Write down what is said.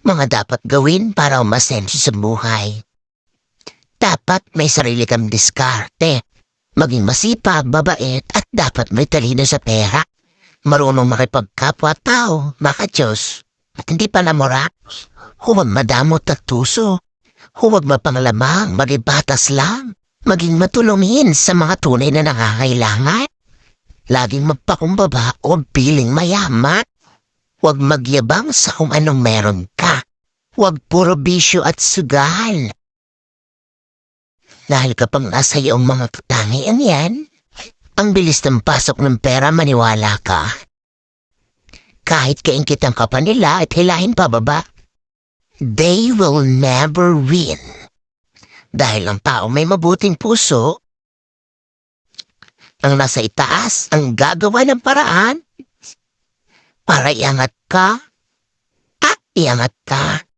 Mga dapat gawin para umasenso sa buhay. Dapat may sarili kang diskarte. Maging masipag, mabait, at dapat may talino sa pera. Marunong makipagkapwa-tao, maka-Diyos. At hindi pa namura. Huwag madamot at tuso. Huwag mapanglamang, maging batas lang. Maging matulungin sa mga tunay na nangangailangan. Laging magpakumbaba o piling mayaman. Huwag magyabang sa kung anong meron ka. Huwag puro bisyo at sugal. Dahil kapag nasa iyong mga katangian yan, ang bilis ng pasok ng pera, maniwala ka. Kahit kaingkitan ka pa nila at hilahin pababa, they will never win. Dahil ang tao may mabuting puso, ang nasa itaas ang gagawa ng paraan para iangat ka at iangat ka.